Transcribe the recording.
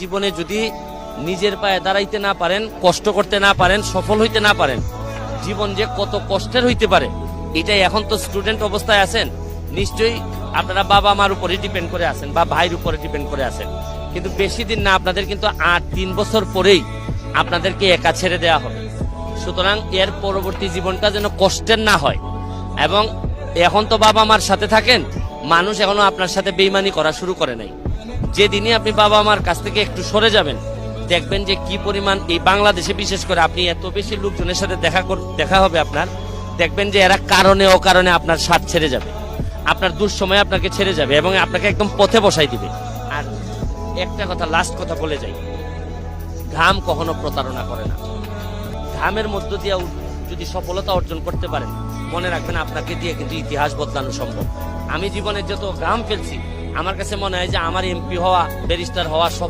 জীবনে যদি নিজের পায়ে দাঁড়াইতে না পারেন, কষ্ট করতে না পারেন, সফল হইতে না পারেন, জীবন যে কত কষ্টের হইতে পারে এটাই। এখন তো স্টুডেন্ট অবস্থায় আছেন, নিশ্চয়ই আপনারা বাবা মার উপরে ডিপেন্ড করে আছেন বা ভাইয়ের উপরে ডিপেন্ড করে আছেন, কিন্তু বেশি দিন না, আপনাদের কিন্তু 3 বছর পরেই আপনাদেরকে একা ছেড়ে দেওয়া হবে। সুতরাং এর পরবর্তী জীবনটা যেন কষ্টের না হয়। এবং এখন তো বাবা মার সাথে থাকেন, মানুষ এখনো আপনার সাথে বেইমানি করা শুরু করে নাই। যেদিনই আপনি বাবা মার কাছ থেকে একটু সরে যাবেন, দেখবেন যে কি পরিমাণ এই বাংলাদেশে বিশেষ করে আপনি এত বেশি লোকজনের সাথে দেখা হবে আপনার, দেখবেন যে এরা কারণে অকারণে আপনার সাথ ছেড়ে যাবে, আপনার দুঃসময়ে আপনাকে ছেড়ে যাবে এবং আপনাকে একদম পথে বসাই দিবে। আর একটা কথা, লাস্ট কথা বলে যাই, ঘাম কখনো প্রতারণা করে না। ঘামের মধ্য দিয়ে যদি সফলতা অর্জন করতে পারেন, মনে রাখবেন আপনাকে দিয়ে কিন্তু ইতিহাস বদলানো সম্ভব। আমি জীবনে যত ঘাম ফেলছি, আমার কাছে মনে হয় যে আমার এমপি হওয়া, ব্যারিস্টার হওয়া